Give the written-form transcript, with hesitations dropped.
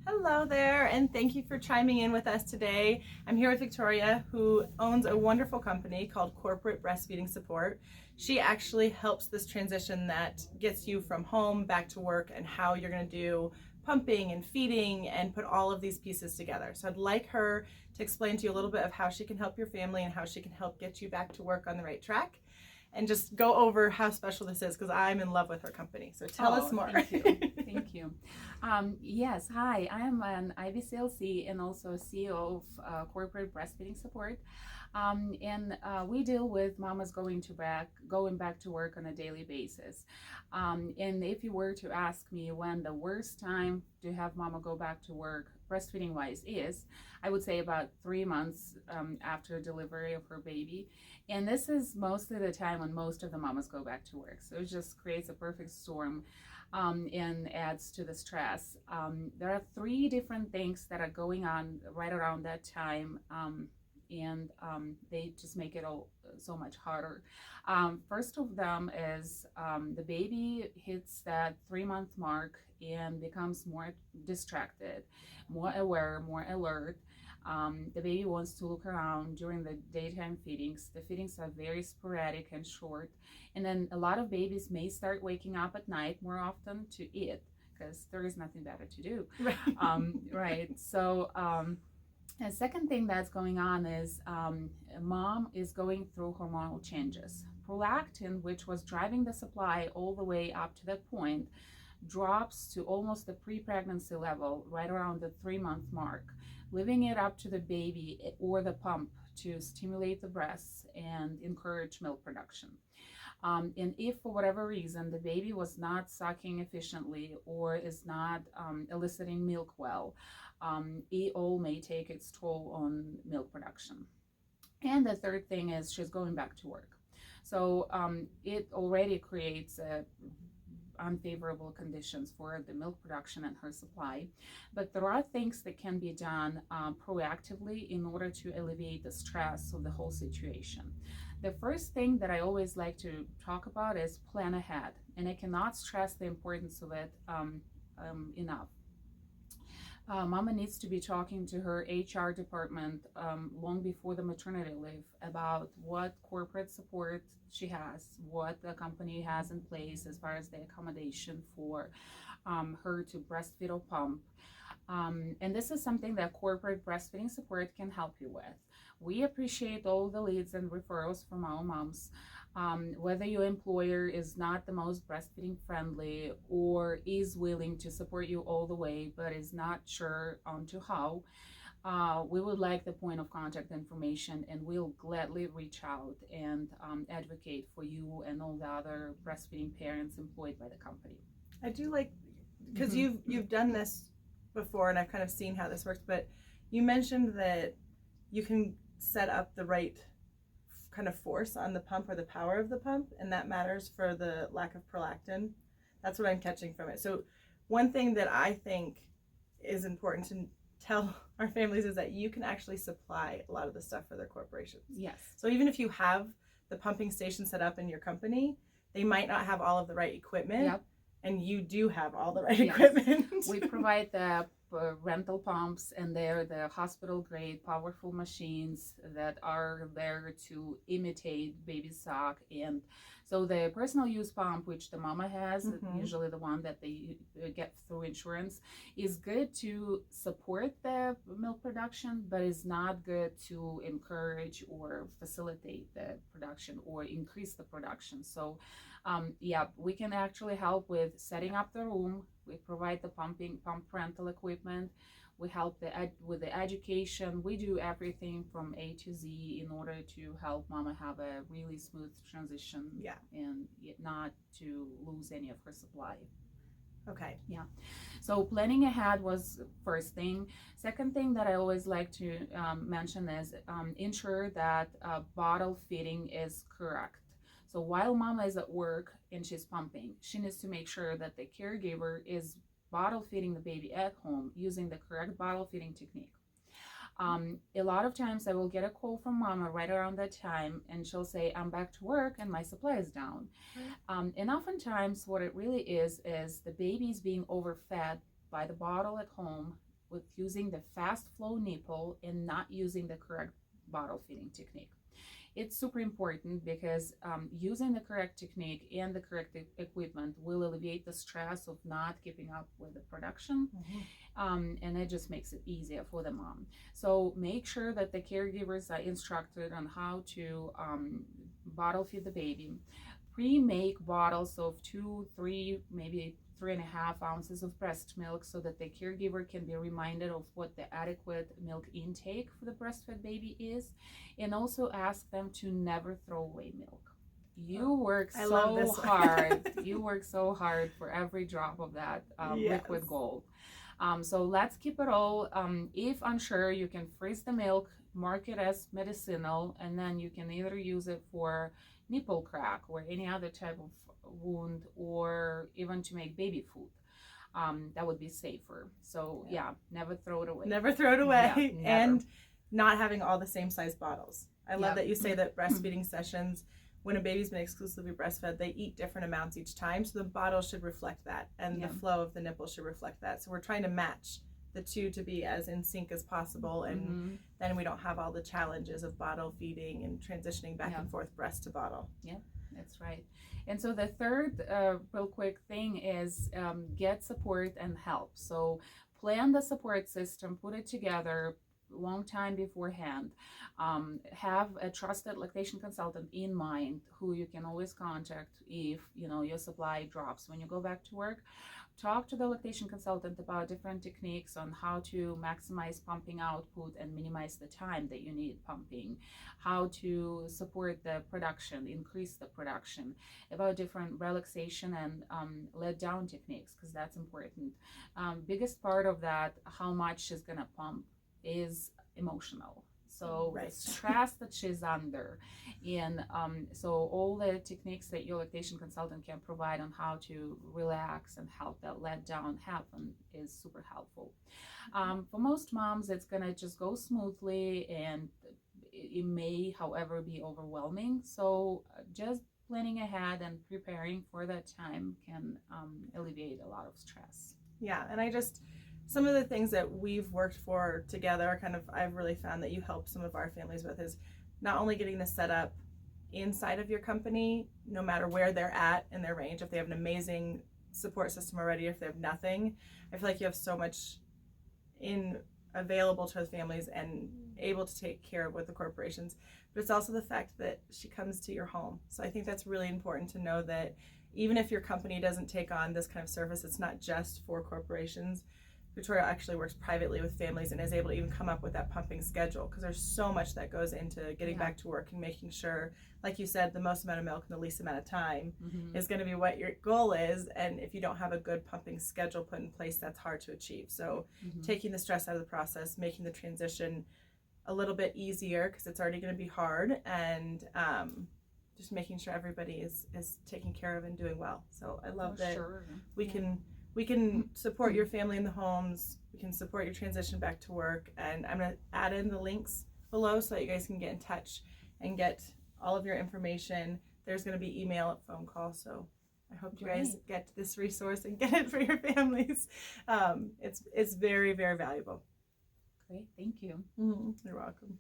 Hello there, and thank you for chiming in with us today. I'm here with Victoria, who owns a wonderful company called Corporate Breastfeeding Support. She actually helps this transition that gets you from home back to work and how you're going to do pumping and feeding and put all of these pieces together. So I'd like her to explain to you a little bit of how she can help your family and how she can help get you back to work on the right track. And just go over how special this is because I'm in love with her company. So tell us more. Thank you. Thank you. Yes, hi, I am an IBCLC and also CEO of Corporate Breastfeeding Support. We deal with mamas going back to work on a daily basis. And if you were to ask me when the worst time to have mama go back to work breastfeeding wise is, I would say about 3 months after delivery of her baby. And this is mostly the time when most of the mamas go back to work. So it just creates a perfect storm and adds to the stress. There are 3 different things that are going on right around that time. They just make it all so much harder. First of them is the baby hits that 3-month mark and becomes more distracted, more aware, more alert. The baby wants to look around during the daytime feedings. The feedings are very sporadic and short. And then a lot of babies may start waking up at night more often to eat because there is nothing better to do. Right. Right. So, the second thing that's going on is mom is going through hormonal changes. Prolactin, which was driving the supply all the way up to that point, drops to almost the pre-pregnancy level right around the 3-month mark, leaving it up to the baby or the pump to stimulate the breasts and encourage milk production. And if for whatever reason the baby was not sucking efficiently or is not eliciting milk well, it all may take its toll on milk production. And the third thing is she's going back to work. So it already creates unfavorable conditions for the milk production and her supply. But there are things that can be done proactively in order to alleviate the stress of the whole situation. The first thing that I always like to talk about is plan ahead, and I cannot stress the importance of it enough. Mama needs to be talking to her HR department long before the maternity leave about what corporate support she has, what the company has in place as far as the accommodation for her to breastfeed or pump. And this is something that corporate breastfeeding support can help you with. We appreciate all the leads and referrals from our moms. Whether your employer is not the most breastfeeding friendly or is willing to support you all the way but is not sure on to how, we would like the point of contact information, and we'll gladly reach out and advocate for you and all the other breastfeeding parents employed by the company. I do like, because you've done this before and I've kind of seen how this works, but you mentioned that you can set up the right kind of force on the pump or the power of the pump, and that matters for the lack of prolactin. That's what I'm catching from it. So one thing that I think is important to tell our families is that you can actually supply a lot of the stuff for their corporations. Yes. So even if you have the pumping station set up in your company, they might not have all of the right equipment. Yep. And you do have all the right Yes. equipment. We provide the rental pumps, and they're the hospital grade powerful machines that are there to imitate baby suck. And so the personal use pump, which the mama has, usually the one that they get through insurance, is good to support the milk production, but is not good to encourage or facilitate the production or increase the production. So we can actually help with setting up the room. We provide the pump rental equipment. We help with the education. We do everything from A to Z in order to help mama have a really smooth transition. Yeah. And not to lose any of her supply. Okay. Yeah. So planning ahead was first thing. Second thing that I always like to mention is ensure that bottle feeding is correct. So while mama is at work and she's pumping, she needs to make sure that the caregiver is bottle feeding the baby at home using the correct bottle feeding technique. A lot of times I will get a call from mama right around that time, and she'll say, I'm back to work and my supply is down. And oftentimes what it really is the baby is being overfed by the bottle at home with using the fast flow nipple and not using the correct bottle feeding technique. It's super important because using the correct technique and the correct equipment will alleviate the stress of not keeping up with the production. And it just makes it easier for the mom. So make sure that the caregivers are instructed on how to bottle feed the baby. Pre-make bottles of 2, 3, maybe 3.5 ounces of breast milk so that the caregiver can be reminded of what the adequate milk intake for the breastfed baby is, and also ask them to never throw away milk. You work so hard. You work so hard for every drop of that liquid gold. So let's keep it all. If unsure, you can freeze the milk, mark it as medicinal, and then you can either use it for nipple crack or any other type of wound, or even to make baby food. That would be safer. So yeah, never throw it away. Never throw it away. Yeah, and not having all the same size bottles. I love that you say that breastfeeding sessions, when a baby's been exclusively breastfed, they eat different amounts each time. So the bottle should reflect that, and the flow of the nipple should reflect that. So we're trying to match the two to be as in sync as possible, and then we don't have all the challenges of bottle feeding and transitioning back and forth breast to bottle. Yeah, that's right. And so the third real quick thing is get support and help. So plan the support system, put it together long time beforehand. Have a trusted lactation consultant in mind who you can always contact if your supply drops when you go back to work. Talk to the lactation consultant about different techniques on how to maximize pumping output and minimize the time that you need pumping, how to support the production, increase the production, about different relaxation and let down techniques, because that's important. Biggest part of that, how much she's gonna pump, is emotional. So the stress that she's under, and so all the techniques that your lactation consultant can provide on how to relax and help that let down happen is super helpful. For most moms, it's gonna just go smoothly, and it may, however, be overwhelming. So just planning ahead and preparing for that time can alleviate a lot of stress. Yeah, and some of the things that we've worked for together, I've really found that you help some of our families with, is not only getting this set up inside of your company, no matter where they're at in their range. If they have an amazing support system already, or if they have nothing, I feel like you have so much available to the families and able to take care of with the corporations. But it's also the fact that she comes to your home. So I think that's really important to know, that even if your company doesn't take on this kind of service, it's not just for corporations. Victoria actually works privately with families and is able to even come up with that pumping schedule, because there's so much that goes into getting back to work and making sure, like you said, the most amount of milk in the least amount of time is going to be what your goal is. And if you don't have a good pumping schedule put in place, that's hard to achieve. So taking the stress out of the process, making the transition a little bit easier, because it's already going to be hard, and just making sure everybody is taken care of and doing well. So I love that we can support your family in the homes. We can support your transition back to work. And I'm going to add in the links below so that you guys can get in touch and get all of your information. There's going to be email, phone call. So I hope you guys get this resource and get it for your families. It's very, very valuable. Great. Thank you. You're welcome.